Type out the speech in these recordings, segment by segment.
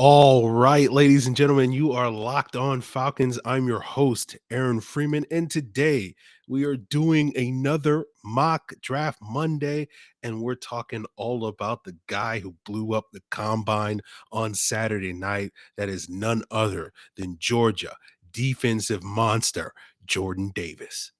All right, ladies and gentlemen, you are locked on Falcons. I'm your host, Aaron Freeman, and today we are doing another mock draft Monday, and we're talking all about the guy who blew up the combine on Saturday night. That is none other than Georgia defensive monster, Jordan Davis.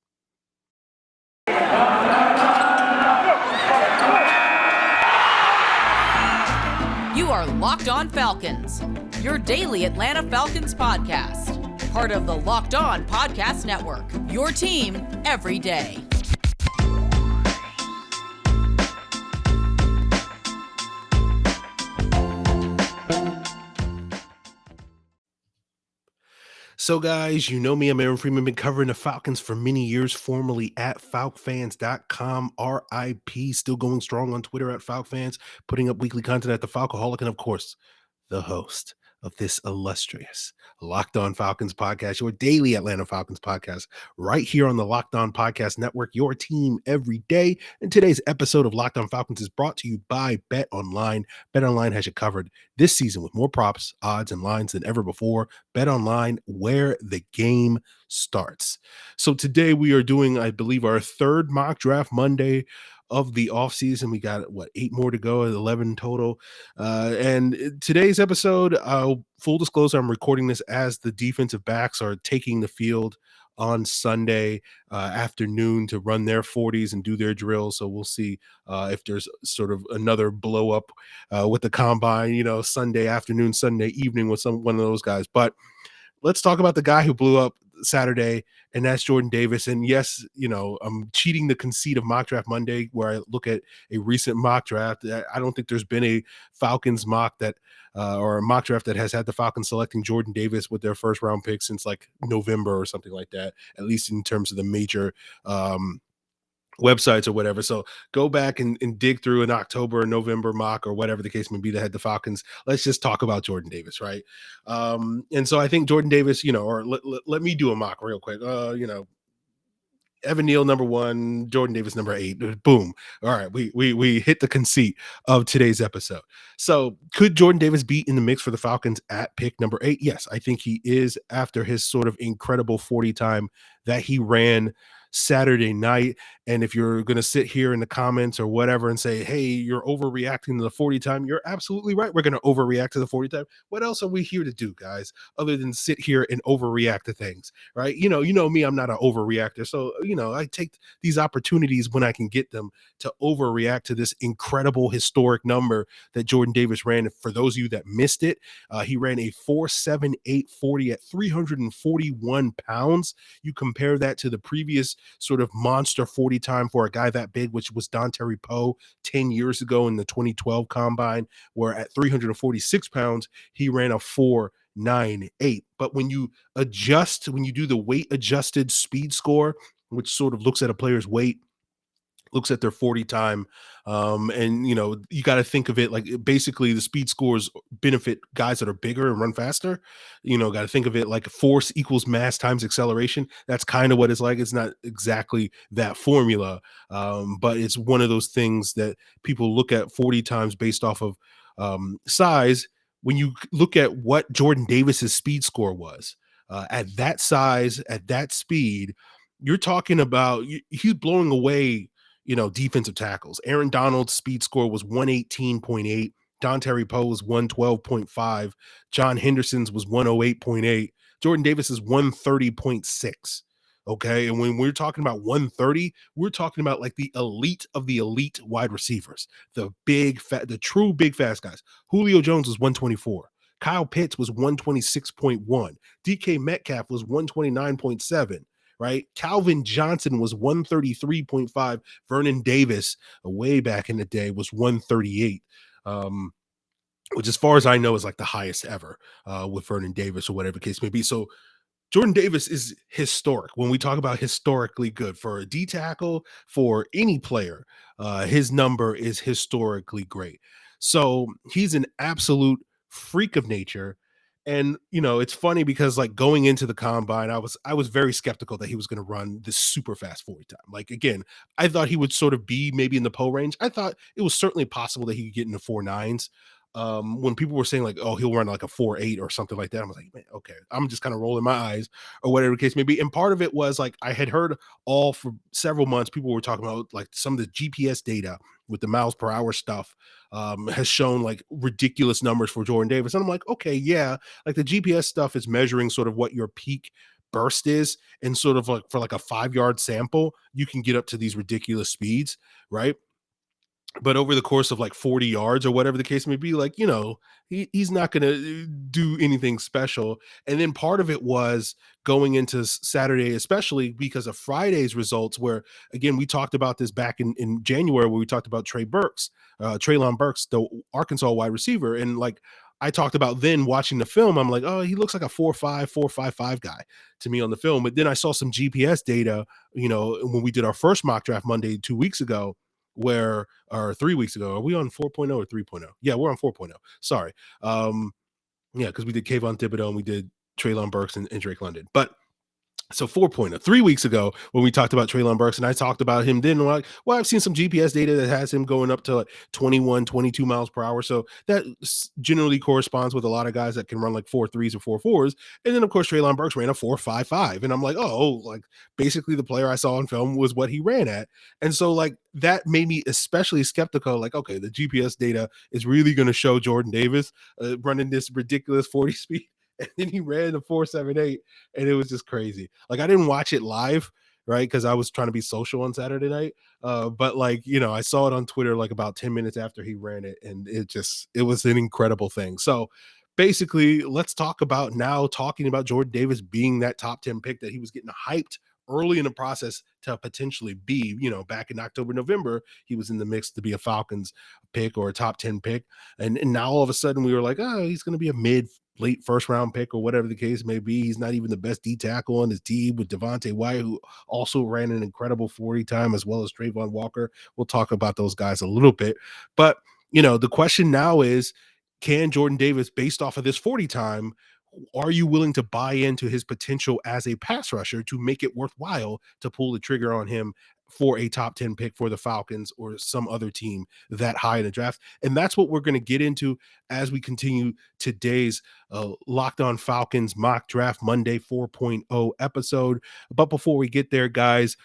You are Locked On Falcons, your daily Atlanta Falcons podcast. Part of the Locked On Podcast Network, your team every day. So, guys, you know me. I'm Aaron Freeman. Been covering the Falcons for many years, formerly at FalcFans.com. RIP, still going strong on Twitter at FalcFans, putting up weekly content at the Falcoholic, and of course, the host of this illustrious Locked On Falcons podcast, your daily Atlanta Falcons podcast, right here on the Locked On Podcast Network, your team every day. And today's episode of Locked On Falcons is brought to you by BetOnline. BetOnline has you covered this season with more props, odds, and lines than ever before. BetOnline, where the game starts. So today we are doing, I believe, our third mock draft Monday of the offseason. We got, 8 more to go, 11 total. And today's episode, full disclosure, I'm recording this as the defensive backs are taking the field on Sunday afternoon to run their 40s and do their drills. So we'll see if there's sort of another blow up with the combine, Sunday afternoon, Sunday evening with one of those guys. But let's talk about the guy who blew up Saturday, and that's Jordan Davis. And yes, I'm cheating the conceit of Mock Draft Monday, where I look at a recent mock draft. I don't think there's been a Falcons mock that or a mock draft that has had the Falcons selecting Jordan Davis with their first round pick since like November or something like that, at least in terms of the major websites or whatever. So go back and dig through an October or November mock or whatever the case may be that had the Falcons. Let's just talk about Jordan Davis, right? And so I think Jordan Davis, or let me do a mock real quick. Evan Neal number 1, Jordan Davis number 8. Boom. All right, we hit the conceit of today's episode. So could Jordan Davis be in the mix for the Falcons at pick number 8? Yes, I think he is, after his sort of incredible 40 time that he ran Saturday night. And if you're going to sit here in the comments or whatever and say, hey, you're overreacting to the 40 time, you're absolutely right. We're going to overreact to the 40 time. What else are we here to do, guys, other than sit here and overreact to things, right? You know me, I'm not an overreactor. So, I take these opportunities when I can get them to overreact to this incredible historic number that Jordan Davis ran. For those of you that missed it, he ran a 4.7840 at 341 pounds. You compare that to the previous sort of monster 40 time for a guy that big, which was Dontari Poe 10 years ago in the 2012 combine, where at 346 pounds, he ran a 4.98. But when you do the weight adjusted speed score, which sort of looks at a player's weight, looks at their 40 time, and you got to think of it like basically the speed scores benefit guys that are bigger and run faster. Got to think of it like force equals mass times acceleration. That's kind of what it's like. It's not exactly that formula, but it's one of those things that people look at 40 times based off of size. When you look at what Jordan Davis's speed score was at that size, at that speed, you're talking about he's blowing away defensive tackles. Aaron Donald's speed score was 118.8. Dontari Poe was 112.5. John Henderson's was 108.8. Jordan Davis is 130.6. Okay. And when we're talking about 130, we're talking about like the elite of the elite wide receivers, the true big fast guys. Julio Jones was 124. Kyle Pitts was 126.1. DK Metcalf was 129.7. Right? Calvin Johnson was 133.5. Vernon Davis, way back in the day, was 138. Which, as far as I know, is like the highest ever with Vernon Davis or whatever the case may be. So Jordan Davis is historic. When we talk about historically good for a D tackle, for any player, his number is historically great. So he's an absolute freak of nature. And it's funny because like going into the combine, I was very skeptical that he was going to run this super fast 40 time. Like again, I thought he would sort of be maybe in the Poe range. I thought it was certainly possible that he could get into 4.9s. when people were saying like, oh, he'll run like a 4.8 or something like that, I was like, man, okay, I'm just kind of rolling my eyes or whatever the case may be. And part of it was like, I had heard all for several months, people were talking about like some of the GPS data with the miles per hour stuff has shown like ridiculous numbers for Jordan Davis. And I'm like, okay, yeah, like the GPS stuff is measuring sort of what your peak burst is. And sort of like for like a 5 yard sample, you can get up to these ridiculous speeds, right? But over the course of like 40 yards or whatever the case may be, like, he's not going to do anything special. And then part of it was going into Saturday, especially because of Friday's results, where again, we talked about this back in January, where we talked about Treylon Burks, the Arkansas wide receiver. And like, I talked about then watching the film, I'm like, oh, he looks like a 4.5 guy to me on the film. But then I saw some GPS data, when we did our first mock draft Monday 2 weeks ago, or 3 weeks ago. Are we on 4.0 or 3.0? Yeah, we're on 4.0. Sorry. Yeah, because we did Kayvon Thibodeau and we did Treylon Burks and Drake London. But so 4.0, 3 weeks ago when we talked about Treylon Burks and I talked about him then, like, well, I've seen some GPS data that has him going up to like 21, 22 miles per hour. So that generally corresponds with a lot of guys that can run like 4.3s or 4.4s. And then of course, Treylon Burks ran a 4.55. And I'm like, oh, like basically the player I saw on film was what he ran at. And so like that made me especially skeptical. Like, okay, the GPS data is really going to show Jordan Davis running this ridiculous 40 speed. And then he ran the 4.78, and it was just crazy. Like I didn't watch it live, right? Because I was trying to be social on Saturday night. But like, I saw it on Twitter like about 10 minutes after he ran it, and it was an incredible thing. So basically, let's talk about now talking about Jordan Davis being that top 10 pick that he was getting hyped early in the process to potentially be, back in October, November, he was in the mix to be a Falcons pick or a top 10 pick. And now all of a sudden we were like, oh, he's going to be a late first round pick or whatever the case may be. He's not even the best D tackle on his team with Devontae Wyatt, who also ran an incredible 40 time, as well as Trayvon Walker. We'll talk about those guys a little bit. But, the question now is, can Jordan Davis, based off of this 40 time, are you willing to buy into his potential as a pass rusher to make it worthwhile to pull the trigger on him for a top 10 pick for the Falcons or some other team that high in the draft? And that's what we're going to get into as we continue today's Locked On Falcons mock draft Monday 4.0 episode. But before we get there, guys,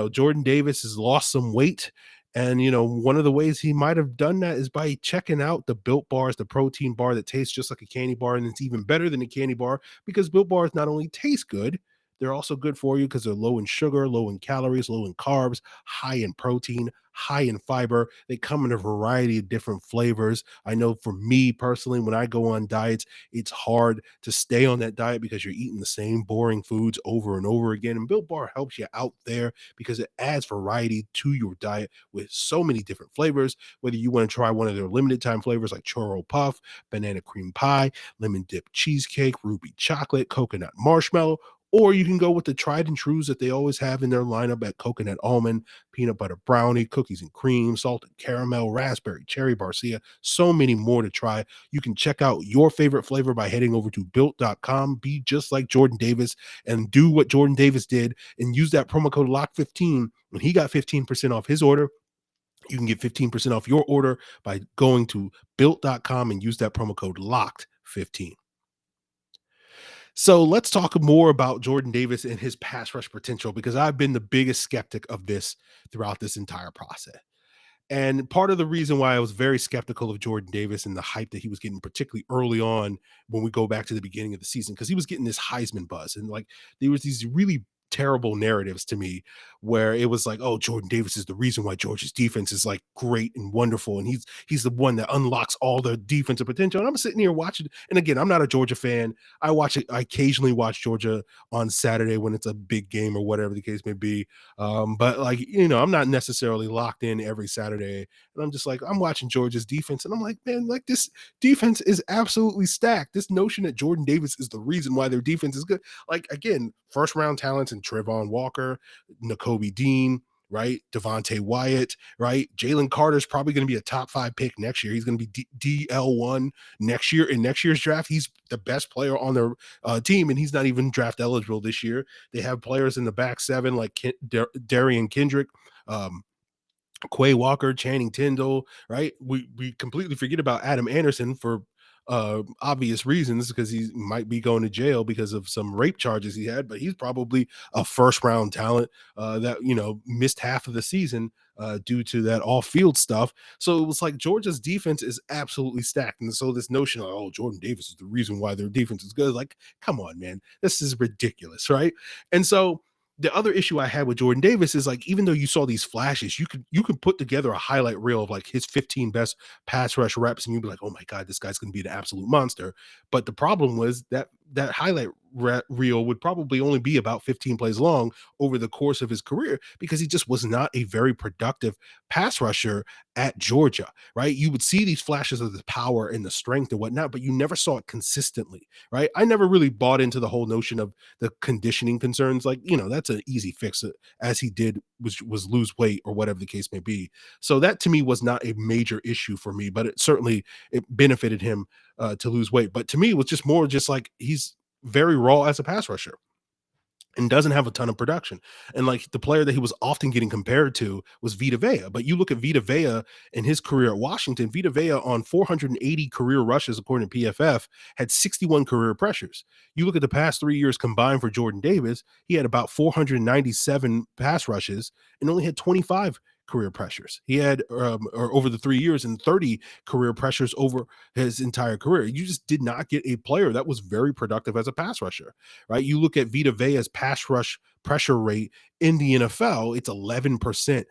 Jordan Davis has lost some weight. And, one of the ways he might have done that is by checking out the Built Bars, the protein bar that tastes just like a candy bar. And it's even better than a candy bar because Built Bars not only taste good, they're also good for you because they're low in sugar, low in calories, low in carbs, high in protein, high in fiber. They come in a variety of different flavors. I know for me personally, when I go on diets, it's hard to stay on that diet because you're eating the same boring foods over and over again. And Built Bar helps you out there because it adds variety to your diet with so many different flavors. Whether you want to try one of their limited time flavors like churro puff, banana cream pie, lemon dip cheesecake, ruby chocolate, coconut marshmallow, or you can go with the tried and trues that they always have in their lineup at coconut almond, peanut butter brownie, cookies and cream, salted caramel, raspberry, cherry barcia, so many more to try. You can check out your favorite flavor by heading over to built.com. Be just like Jordan Davis and do what Jordan Davis did and use that promo code LOCK15 when he got 15% off his order. You can get 15% off your order by going to built.com and use that promo code LOCKED15. So let's talk more about Jordan Davis and his pass rush potential, because I've been the biggest skeptic of this throughout this entire process. And part of the reason why I was very skeptical of Jordan Davis and the hype that he was getting, particularly early on when we go back to the beginning of the season, because he was getting this Heisman buzz. And like there was these really terrible narratives to me where it was like, oh, Jordan Davis is the reason why Georgia's defense is like great and wonderful. And he's the one that unlocks all the defensive potential. And I'm sitting here watching. And again, I'm not a Georgia fan. I occasionally watch Georgia on Saturday when it's a big game or whatever the case may be. But like, I'm not necessarily locked in every Saturday. And I'm just like, I'm watching Georgia's defense. And I'm like, man, like this defense is absolutely stacked. This notion that Jordan Davis is the reason why their defense is good. Like, again, first round talents in Trayvon Walker, Nakobe Dean, right? Devontae Wyatt, right? Jalen Carter's probably going to be a top 5 pick next year. He's going to be DL1 next year. In next year's draft, he's the best player on their team, and he's not even draft eligible this year. They have players in the back seven like Darian Kendrick, Quay Walker, Channing Tindall, right? We completely forget about Adam Anderson for obvious reasons because he might be going to jail because of some rape charges he had, but he's probably a first round talent that missed half of the season due to that off field stuff. So it was like Georgia's defense is absolutely stacked, and so this notion of Jordan Davis is the reason why their defense is good, like come on, man, this is ridiculous, right? And so the other issue I had with Jordan Davis is like, even though you saw these flashes, you could put together a highlight reel of like his 15 best pass rush reps, and you'd be like, oh my God, this guy's gonna be an absolute monster. But the problem was that highlight reel would probably only be about 15 plays long over the course of his career because he just was not a very productive pass rusher at Georgia, right? You would see these flashes of the power and the strength and whatnot, but you never saw it consistently, right? I never really bought into the whole notion of the conditioning concerns. Like, that's an easy fix, as he did was lose weight or whatever the case may be. So that to me was not a major issue for me, but it benefited him to lose weight. But to me, it was just more just like he's very raw as a pass rusher and doesn't have a ton of production. And like the player that he was often getting compared to was Vita Vea. But you look at Vita Vea in his career at Washington, Vita Vea on 480 career rushes, according to PFF, had 61 career pressures. You look at the past 3 years combined for Jordan Davis, he had about 497 pass rushes and only had 25 career pressures. He had or over the 3 years and 30 career pressures over his entire career. You just did not get a player that was very productive as a pass rusher, right? You look at Vita Vea's pass rush pressure rate in the NFL, it's 11%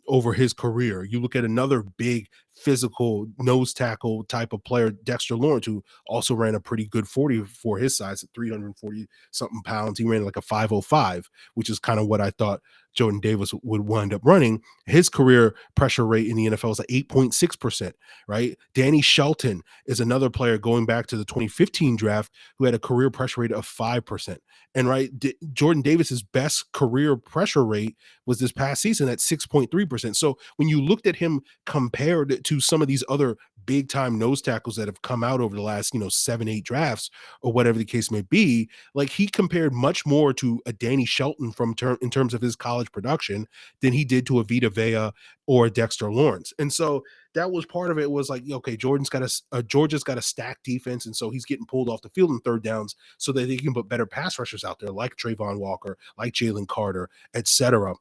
over his career. You look at another big physical nose tackle type of player, Dexter Lawrence, who also ran a pretty good 40 for his size at 340 something pounds. He ran like a 505, which is kind of what I thought Jordan Davis would wind up running. His career pressure rate in the NFL is like 8.6%, right? Danny Shelton is another player going back to the 2015 draft who had a career pressure rate of 5%. And right, Jordan Davis's best career pressure rate was this past season at 6.3%. So when you looked at him compared to some of these other big time nose tackles that have come out over the last, 7, 8 drafts or whatever the case may be, like he compared much more to a Danny Shelton in terms of his college production than he did to a Vita Vea or a Dexter Lawrence. And so that was part of it, was like, okay, Georgia's got a stacked defense. And so he's getting pulled off the field in third downs so that they can put better pass rushers out there like Trayvon Walker, like Jalen Carter, etc.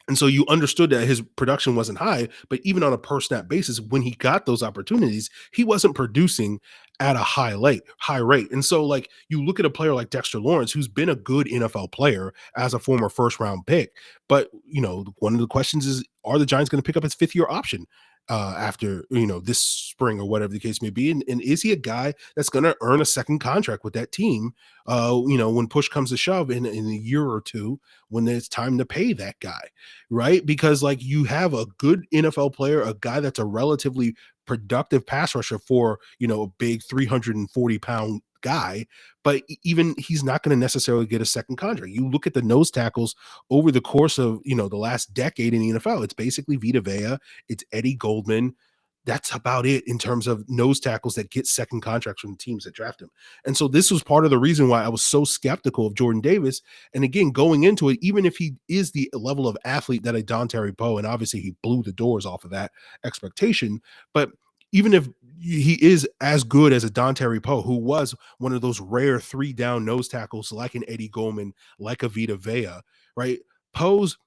And so you understood that his production wasn't high, but even on a per snap basis, when he got those opportunities, he wasn't producing at a high rate. And so like you look at a player like Dexter Lawrence, who's been a good NFL player as a former first round pick. But one of the questions is, are the Giants going to pick up his 5th-year option after this spring or whatever the case may be? And is he a guy that's going to earn a second contract with that team when push comes to shove in a year or two, when it's time to pay that guy, right? Because like you have a good NFL player, a guy that's a relatively productive pass rusher for a big 340-pound guy, but even he's not going to necessarily get a second contract. You look at the nose tackles over the course of the last decade in the NFL, it's basically Vita Vea, it's Eddie Goldman. That's about it in terms of nose tackles that get second contracts from the teams that draft him. And so this was part of the reason why I was so skeptical of Jordan Davis. And again, going into it, even if he is the level of athlete that a Dontari Poe, and obviously he blew the doors off of that expectation, but even if he is as good as a Dontari Poe, who was one of those rare 3-down nose tackles like an Eddie Goldman, like a Vita Vea, right? Poe's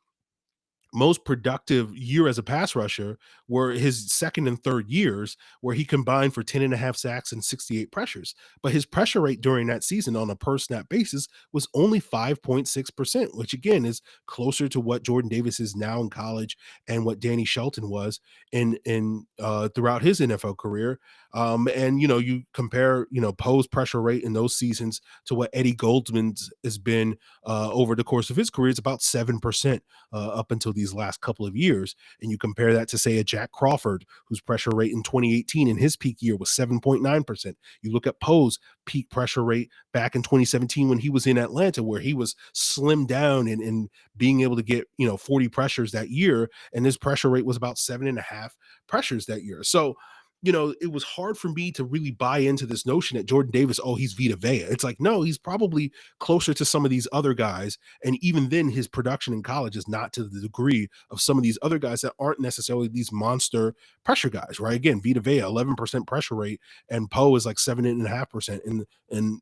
most productive year as a pass rusher were his second and third years, where he combined for 10 and a half sacks and 68 pressures. But his pressure rate during that season on a per snap basis was only 5.6%, which again is closer to what Jordan Davis is now in college and what Danny Shelton was in throughout his NFL career. And you compare Poe's pressure rate in those seasons to what Eddie Goldman's has been over the course of his career. It's about 7% up until these last couple of years. And you compare that to, say, a Jack Crawford, whose pressure rate in 2018 in his peak year was 7.9%. You look at Poe's peak pressure rate back in 2017 when he was in Atlanta, where he was slimmed down and being able to get 40 pressures that year, and his pressure rate was about 7.5 pressures that year. So it was hard for me to really buy into this notion that Jordan Davis, oh, he's Vita Vea. It's like, no, he's probably closer to some of these other guys. And even then, his production in college is not to the degree of some of these other guys that aren't necessarily these monster pressure guys, right? Again, Vita Vea, 11% pressure rate, and Poe is like 7.5%. And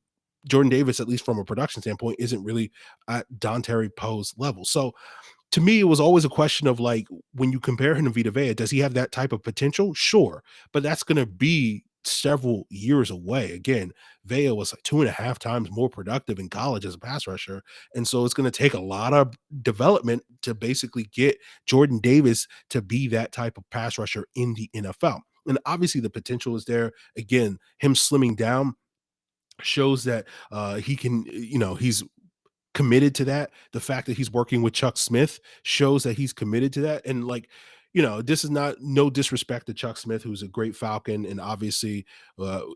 Jordan Davis, at least from a production standpoint, isn't really at Dontari Poe's level. So to me, it was always a question of like, when you compare him to Vita Vea, does he have that type of potential? Sure. But that's going to be several years away. Again, Vea was like 2.5 times more productive in college as a pass rusher. And so it's going to take a lot of development to basically get Jordan Davis to be that type of pass rusher in the NFL. And obviously, the potential is there. Again, him slimming down shows that he can, he's committed to that. The fact that he's working with Chuck Smith shows that he's committed to that. And like, this is not no disrespect to Chuck Smith, who's a great Falcon and obviously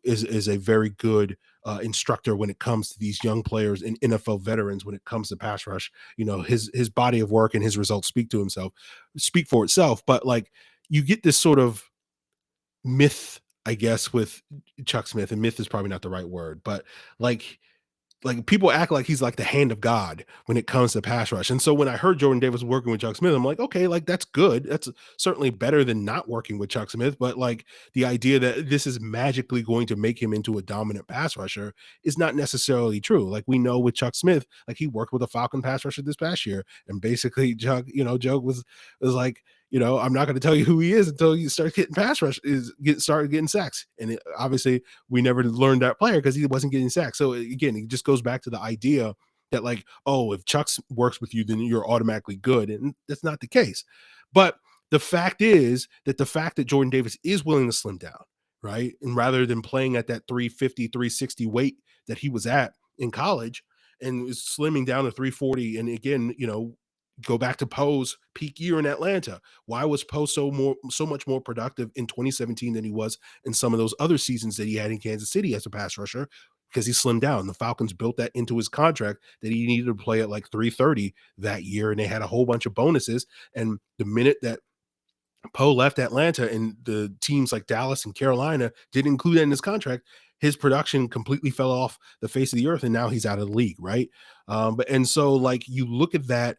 is a very good instructor when it comes to these young players and NFL veterans when it comes to pass rush. His body of work and his results speak for itself. But like, you get this sort of myth, I guess, with Chuck Smith, and myth is probably not the right word, but like people act like he's like the hand of God when it comes to pass rush. And so when I heard Jordan Davis working with Chuck Smith, I'm like, okay, like that's good. That's certainly better than not working with Chuck Smith. But like the idea that this is magically going to make him into a dominant pass rusher is not necessarily true. Like we know with Chuck Smith, like he worked with a Falcon pass rusher this past year, and basically Chuck, Joe was like, I'm not going to tell you who he is until you start getting started getting sacks. And obviously we never learned that player because he wasn't getting sacks. So again, it just goes back to the idea that like, oh, if Chuck works with you, then you're automatically good. And that's not the case. But the fact is that Jordan Davis is willing to slim down, right? And rather than playing at that 350, 360 weight that he was at in college and is slimming down to 340. And again, go back to Poe's peak year in Atlanta. Why was Poe so much more productive in 2017 than he was in some of those other seasons that he had in Kansas City as a pass rusher? Because he slimmed down. The Falcons built that into his contract that he needed to play at like 330 that year, and they had a whole bunch of bonuses. And the minute that Poe left Atlanta and the teams like Dallas and Carolina didn't include that in his contract, his production completely fell off the face of the earth, and now he's out of the league, right? And so like you look at that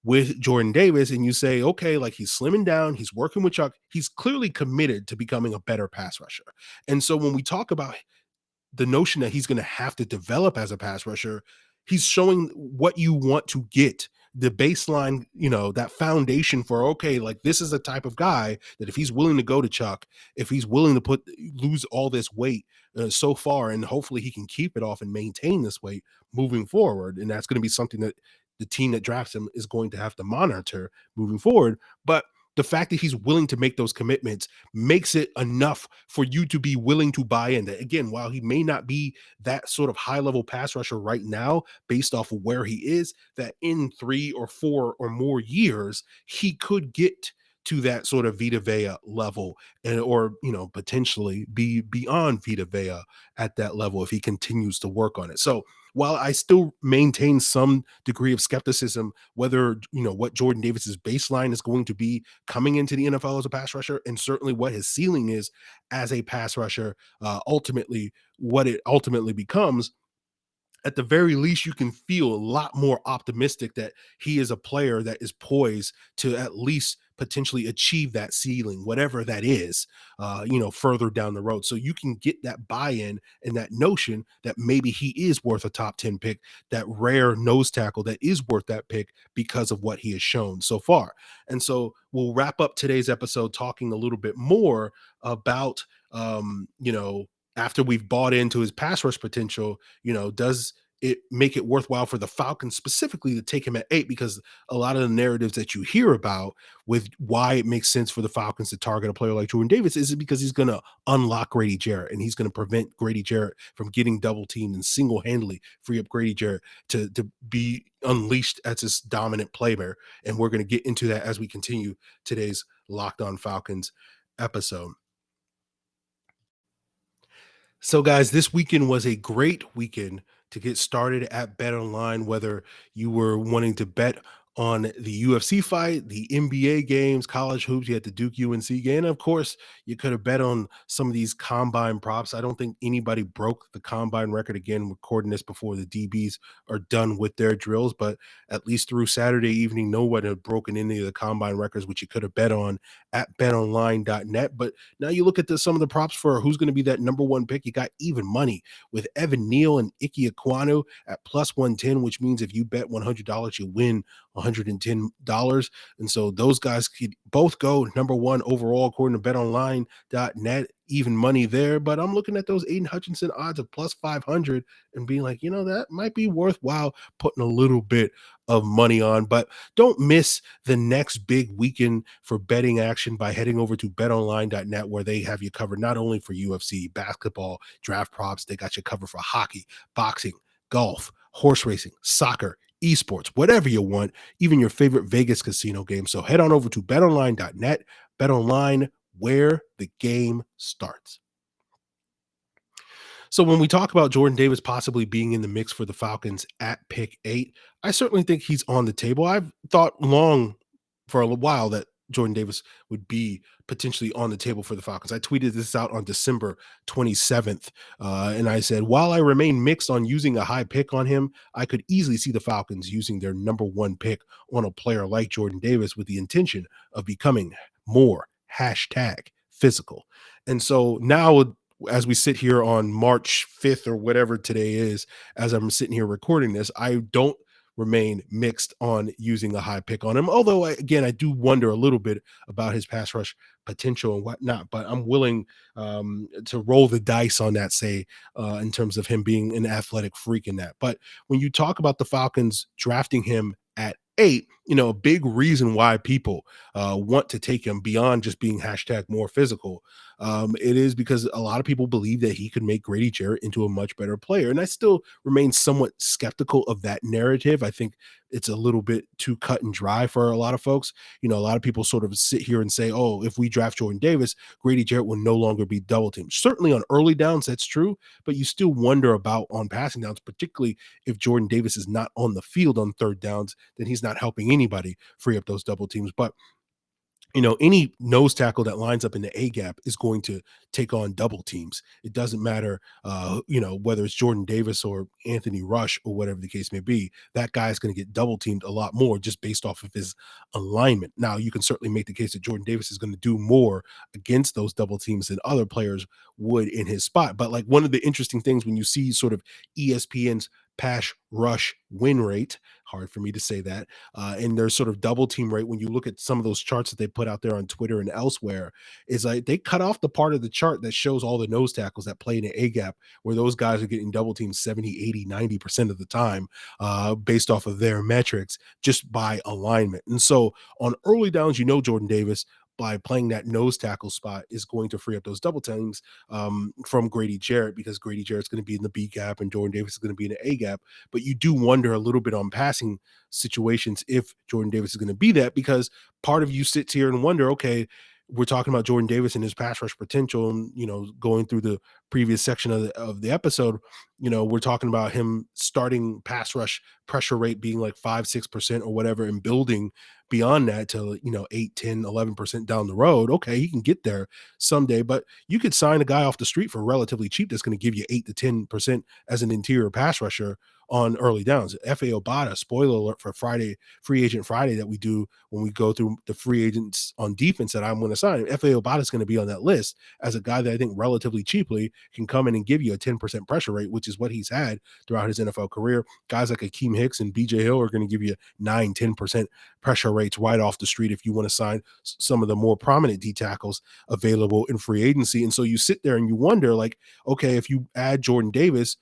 with Jordan Davis and you say, okay, like he's slimming down, he's working with Chuck, he's clearly committed to becoming a better pass rusher. And so when we talk about the notion that he's going to have to develop as a pass rusher, he's showing what you want to get, the baseline, that foundation for, okay, like this is the type of guy that if he's willing to go to Chuck, if he's willing to lose all this weight so far, and hopefully he can keep it off and maintain this weight moving forward. And that's going to be something that the team that drafts him is going to have to monitor moving forward. But the fact that he's willing to make those commitments makes it enough for you to be willing to buy in. That again, while he may not be that sort of high level pass rusher right now, based off of where he is, that in 3 or 4 or more years, he could get to that sort of Vita Vea level, and or potentially be beyond Vita Vea at that level if he continues to work on it. So while I still maintain some degree of skepticism whether what Jordan Davis's baseline is going to be coming into the NFL as a pass rusher, and certainly what his ceiling is as a pass rusher, ultimately what it ultimately becomes, at the very least, you can feel a lot more optimistic that he is a player that is poised to at least potentially achieve that ceiling, whatever that is, further down the road. So you can get that buy-in and that notion that maybe he is worth a top 10 pick, that rare nose tackle that is worth that pick because of what he has shown so far. And so we'll wrap up today's episode talking a little bit more about, after we've bought into his pass rush potential, does it make it worthwhile for the Falcons specifically to take him at 8? Because a lot of the narratives that you hear about with why it makes sense for the Falcons to target a player like Jordan Davis is because he's going to unlock Grady Jarrett, and he's going to prevent Grady Jarrett from getting double teamed and single-handedly free up Grady Jarrett to be unleashed as this dominant player. And we're going to get into that as we continue today's Locked On Falcons episode. So, guys, this weekend was a great weekend to get started at BetOnline, whether you were wanting to bet on the UFC fight, the NBA games, college hoops. You had the Duke UNC game. And of course, you could have bet on some of these combine props. I don't think anybody broke the combine record again, recording this before the DBs are done with their drills. But at least through Saturday evening, no one had broken any of the combine records, which you could have bet on at betonline.net. But now you look at some of the props for who's going to be that number one pick. You got even money with Evan Neal and Ike Ekwonu at plus 110, which means if you bet $100, you win $110. And so those guys could both go number one overall, according to betonline.net, even money there. But I'm looking at those Aiden Hutchinson odds of plus 500 and being like, that might be worthwhile putting a little bit of money on. But don't miss the next big weekend for betting action by heading over to betonline.net, where they have you covered not only for UFC, basketball, draft props, they got you covered for hockey, boxing, golf, horse racing, soccer, esports, whatever you want, even your favorite Vegas casino game. So head on over to betonline.net. BetOnline, where the game starts. So when we talk about Jordan Davis possibly being in the mix for the Falcons at pick 8, I certainly think he's on the table. I've thought long for a while that Jordan Davis would be potentially on the table for the Falcons. I tweeted this out on December 27th, and I said, while I remain mixed on using a high pick on him, I could easily see the Falcons using their number one pick on a player like Jordan Davis with the intention of becoming more #physical. And so now, as we sit here on March 5th or whatever today is, as I'm sitting here recording this, I don't remain mixed on using a high pick on him. Although, I do wonder a little bit about his pass rush potential and whatnot, but I'm willing to roll the dice on that, say, in terms of him being an athletic freak in that. But when you talk about the Falcons drafting him at 8, a big reason why people want to take him beyond just being #more physical, it is because a lot of people believe that he could make Grady Jarrett into a much better player. And I still remain somewhat skeptical of that narrative. I think it's a little bit too cut and dry for a lot of folks. A lot of people sort of sit here and say, oh, if we draft Jordan Davis, Grady Jarrett will no longer be double teamed. Certainly on early downs, that's true, but you still wonder about on passing downs, particularly if Jordan Davis is not on the field on third downs, then he's not helping anybody free up those double teams. But any nose tackle that lines up in the A gap is going to take on double teams. It doesn't matter, whether it's Jordan Davis or Anthony Rush or whatever the case may be. That guy is going to get double teamed a lot more just based off of his alignment. Now, you can certainly make the case that Jordan Davis is going to do more against those double teams than other players would in his spot. But like one of the interesting things when you see sort of ESPN's pass rush win rate, hard for me to say that, and their sort of double team rate, when you look at some of those charts that they put out there on Twitter and elsewhere, is like they cut off the part of the chart that shows all the nose tackles that play in an A gap, where those guys are getting double teamed 70, 80, 90% of the time, based off of their metrics, just by alignment. And so on early downs, Jordan Davis, by playing that nose tackle spot, is going to free up those double teams from Grady Jarrett, because Grady Jarrett's going to be in the B gap and Jordan Davis is going to be in the A gap. But you do wonder a little bit on passing situations if Jordan Davis is going to be that, because part of you sits here and wonder, okay, we're talking about Jordan Davis and his pass rush potential, and going through the previous section of the episode, we're talking about him starting pass rush pressure rate being like 5-6% or whatever, and building beyond that to 8, 10, 11% down the road. Okay, he can get there someday, but you could sign a guy off the street for relatively cheap that's going to give you 8 to 10% as an interior pass rusher on early downs. F.A. Obata, spoiler alert for Friday, Free Agent Friday, that we do when we go through the free agents on defense that I'm going to sign. F.A. Obata is going to be on that list as a guy that I think relatively cheaply can come in and give you a 10% pressure rate, which is what he's had throughout his NFL career. Guys like Akeem Hicks and BJ Hill are going to give you 9-10% pressure rates right off the street if you want to sign some of the more prominent D tackles available in free agency. And so you sit there and you wonder, like, okay, if you add Jordan Davis,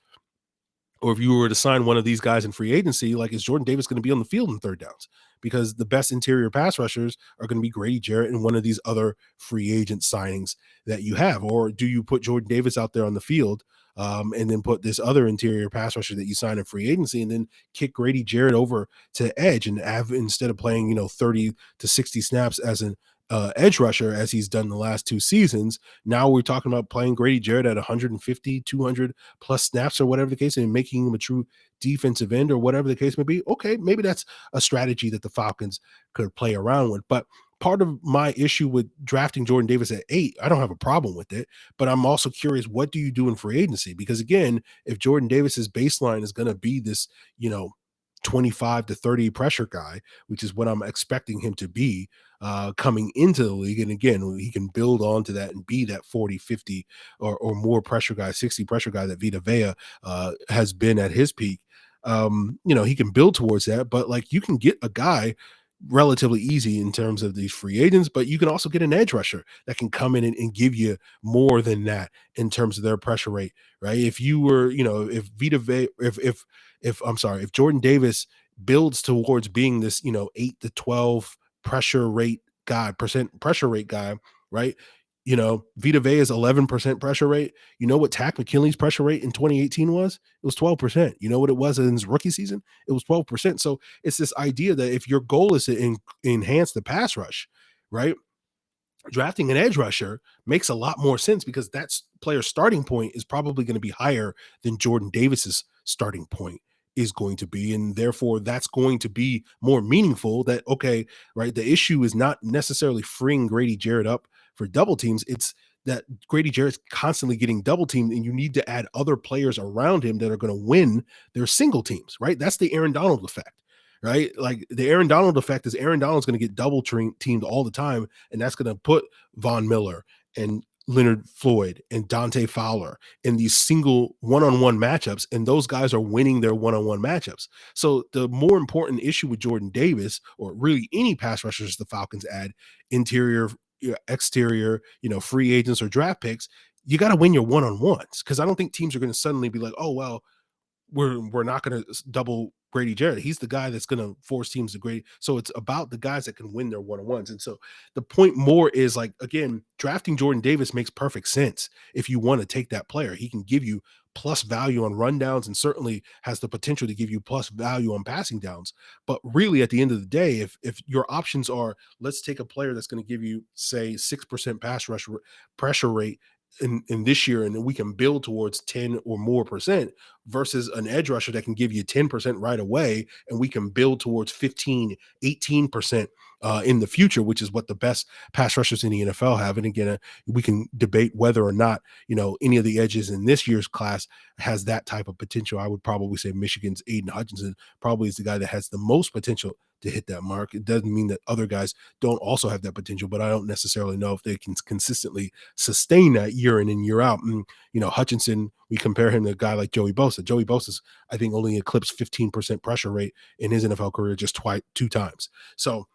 or if you were to sign one of these guys in free agency, like, is Jordan Davis going to be on the field in third downs? Because the best interior pass rushers are going to be Grady Jarrett and one of these other free agent signings that you have. Or do you put Jordan Davis out there on the field, and then put this other interior pass rusher that you sign in free agency, and then kick Grady Jarrett over to edge and have, instead of playing 30 to 60 snaps as an edge rusher as he's done the last 2 seasons. Now we're talking about playing Grady Jarrett at 150, 200 plus snaps or whatever the case, and making him a true defensive end or whatever the case may be. Okay, maybe that's a strategy that the Falcons could play around with. But part of my issue with drafting Jordan Davis at 8, I don't have a problem with it, but I'm also curious, what do you do in free agency? Because again, if Jordan Davis's baseline is going to be this, 25 to 30 pressure guy, which is what I'm expecting him to be coming into the league. And again, he can build onto that and be that 40, 50 or more pressure guy, 60 pressure guy that Vita Vea has been at his peak. He can build towards that, but like you can get a guy relatively easy in terms of these free agents, but you can also get an edge rusher that can come in and give you more than that in terms of their pressure rate, right? If you were, if Vita Vea, if Jordan Davis builds towards being this, 8 to 12 pressure rate guy, right? Vita Vea's 11% pressure rate. You know what Tack McKinley's pressure rate in 2018 was? It was 12%. You know what it was in his rookie season? It was 12%. So it's this idea that if your goal is to enhance the pass rush, right? Drafting an edge rusher makes a lot more sense because that player's starting point is probably going to be higher than Jordan Davis's starting point is going to be. And therefore, that's going to be more meaningful that, okay, right, the issue is not necessarily freeing Grady Jarrett up for double teams. It's that Grady Jarrett's constantly getting double teamed and you need to add other players around him that are going to win their single teams, right? That's the Aaron Donald effect. Right? Like the Aaron Donald effect is Aaron Donald's going to get double teamed all the time. And that's going to put Von Miller and Leonard Floyd and Dante Fowler in these single one-on-one matchups. And those guys are winning their one-on-one matchups. So the more important issue with Jordan Davis, or really any pass rushers the Falcons add, interior, exterior, free agents or draft picks, you got to win your one-on-ones. Because I don't think teams are going to suddenly be like, oh, well, we're not going to double Grady Jarrett. He's the guy that's going to force teams to grade. So it's about the guys that can win their one-on-ones. And so the point more is like, again, drafting Jordan Davis makes perfect sense. If you want to take that player, he can give you plus value on rundowns and certainly has the potential to give you plus value on passing downs. But really at the end of the day, if your options are, let's take a player that's going to give you say 6% pass rush pressure rate in this year, and then we can build towards 10 or more percent versus an edge rusher that can give you 10% right away, and we can build towards 15, 18% in the future, which is what the best pass rushers in the NFL have. And again, we can debate whether or not, any of the edges in this year's class has that type of potential. I would probably say Michigan's Aiden Hutchinson probably is the guy that has the most potential to hit that mark. It doesn't mean that other guys don't also have that potential, but I don't necessarily know if they can consistently sustain that year in and year out. And, Hutchinson, we compare him to a guy like Joey Bosa. Joey Bosa's, I think, only eclipsed 15% pressure rate in his NFL career just two times. So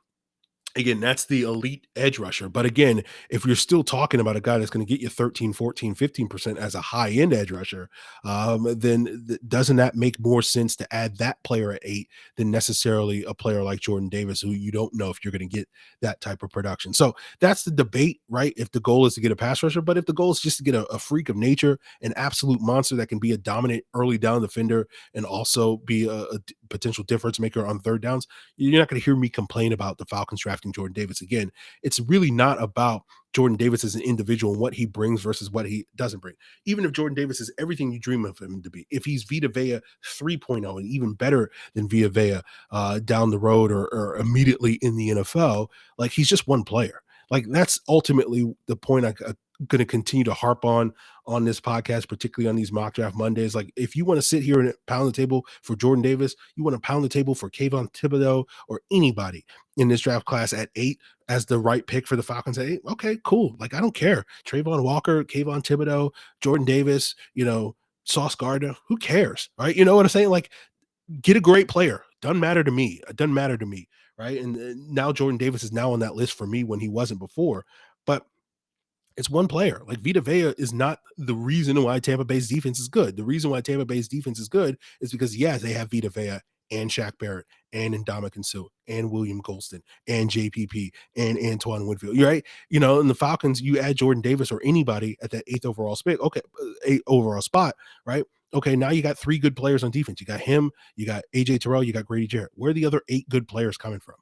again, that's the elite edge rusher. But again, if you're still talking about a guy that's going to get you 13, 14, 15% as a high-end edge rusher, then doesn't that make more sense to add that player at 8 than necessarily a player like Jordan Davis, who you don't know if you're going to get that type of production? So that's the debate, right? If the goal is to get a pass rusher, but if the goal is just to get a freak of nature, an absolute monster that can be a dominant early down defender and also be a potential difference maker on third downs, you're not going to hear me complain about the Falcons drafting Jordan Davis. Again, it's really not about Jordan Davis as an individual and what he brings versus what he doesn't bring. Even if Jordan Davis is everything you dream of him to be, if he's Vita Vea 3.0 and even better than Vita Vea down the road or immediately in the NFL, like he's just one player. Like that's ultimately the point I'm going to continue to harp on this podcast, particularly on these mock draft Mondays. Like if you want to sit here and pound the table for Jordan Davis, you want to pound the table for Kayvon Thibodeau or anybody in this draft class at 8 as the right pick for the Falcons at 8. Okay, cool. Like I don't care. Trayvon Walker, Kayvon Thibodeau, Jordan Davis, Sauce Gardner, who cares? Right. You know what I'm saying? Like get a great player. Doesn't matter to me. It doesn't matter to me. Right. And now Jordan Davis is now on that list for me when he wasn't before. But it's one player. Like Vita Vea is not the reason why Tampa Bay's defense is good. The reason why Tampa Bay's defense is good is because, yes, they have Vita Vea and Shaq Barrett and Ndamukong Suh and William Golston and JPP and Antoine Winfield. You're right. In the Falcons, you add Jordan Davis or anybody at that 8th overall spot. Okay, 8th overall spot, right? Okay, now you got 3 good players on defense. You got him, you got AJ Terrell, you got Grady Jarrett. Where are the other 8 good players coming from?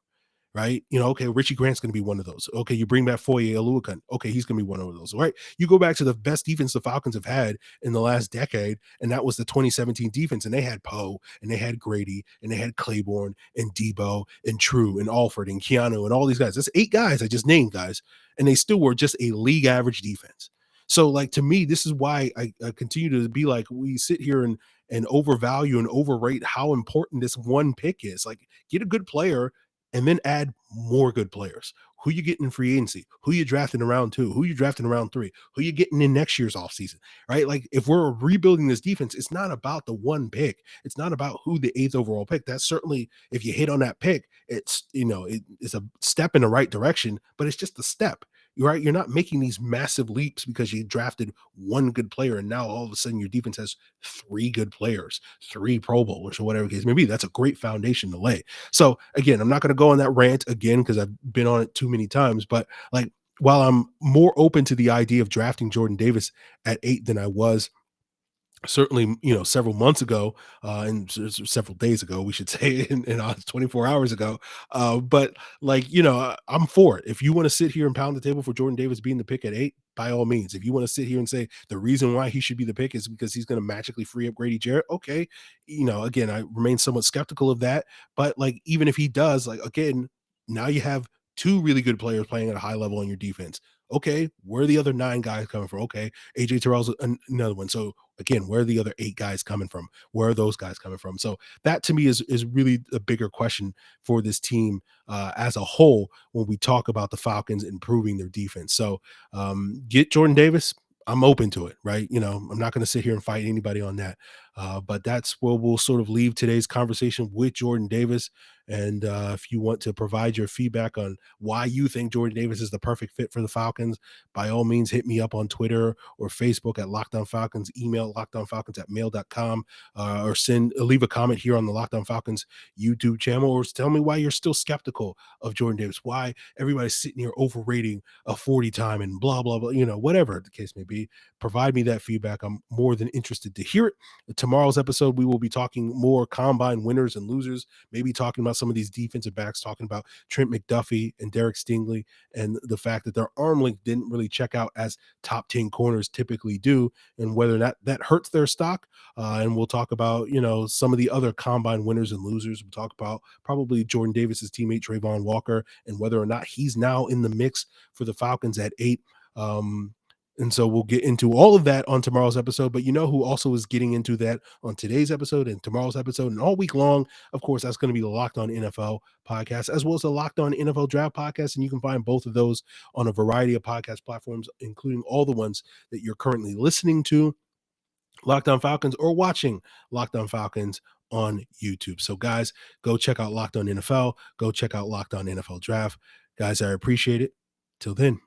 right? Okay, Richie Grant's going to be one of those. Okay, you bring back Foye Oluokun. Okay, he's going to be one of those, right? You go back to the best defense the Falcons have had in the last decade, and that was the 2017 defense, and they had Poe, and they had Grady, and they had Claiborne, and Debo, and True, and Alford, and Keanu, and all these guys. That's 8 guys I just named, guys, and they still were just a league average defense. So, like, to me, this is why I continue to be like, we sit here and overvalue and overrate how important this one pick is. Like, get a good player and then add more good players. Who you getting in free agency? Who you drafting in round 2? Who you drafting in round 3? Who you getting in next year's offseason? Right? Like, if we're rebuilding this defense, it's not about the one pick. It's not about who the 8th overall pick. That's certainly, if you hit on that pick, it's it's a step in the right direction, but it's just a step. Right? You're not making these massive leaps because you drafted one good player and now all of a sudden your defense has 3 good players, 3 Pro Bowlers, or whatever the case may be. That's a great foundation to lay. So again, I'm not going to go on that rant again because I've been on it too many times. But like, while I'm more open to the idea of drafting Jordan Davis at 8 than I was certainly, several months ago, and several days ago, we should say, in 24 hours ago. But like, I'm for it. If you want to sit here and pound the table for Jordan Davis being the pick at 8, by all means. If you want to sit here and say the reason why he should be the pick is because he's going to magically free up Grady Jarrett, okay. Again, I remain somewhat skeptical of that. But like, even if he does, like, again, now you have 2 really good players playing at a high level on your defense. Okay, where are the other 9 guys coming from? Okay, AJ Terrell's another one. So again, where are the other 8 guys coming from? Where are those guys coming from? So that to me is really a bigger question for this team as a whole when we talk about the Falcons improving their defense. So get Jordan Davis. I'm open to it, right? I'm not going to sit here and fight anybody on that. But that's where we'll sort of leave today's conversation with Jordan Davis. And if you want to provide your feedback on why you think Jordan Davis is the perfect fit for the Falcons, by all means, hit me up on Twitter or Facebook at Locked On Falcons, email lockedonfalcons@mail.com, or leave a comment here on the Locked On Falcons YouTube channel, or tell me why you're still skeptical of Jordan Davis, why everybody's sitting here overrating a 40 time and blah, blah, blah, whatever the case may be. Provide me that feedback. I'm more than interested to hear it. Tomorrow's episode, we will be talking more combine winners and losers, maybe talking about some of these defensive backs, talking about Trent McDuffie and Derek Stingley, and the fact that their arm length didn't really check out as top 10 corners typically do, and whether that hurts their stock. And we'll talk about, some of the other combine winners and losers. We'll talk about probably Jordan Davis's teammate, Trayvon Walker, and whether or not he's now in the mix for the Falcons at 8. And so we'll get into all of that on tomorrow's episode. But who also is getting into that on today's episode and tomorrow's episode and all week long? Of course, that's going to be the Locked On NFL podcast, as well as the Locked On NFL Draft podcast. And you can find both of those on a variety of podcast platforms, including all the ones that you're currently listening to, Locked On Falcons, or watching Locked On Falcons on YouTube. So guys, go check out Locked On NFL. Go check out Locked On NFL Draft. Guys, I appreciate it. Till then.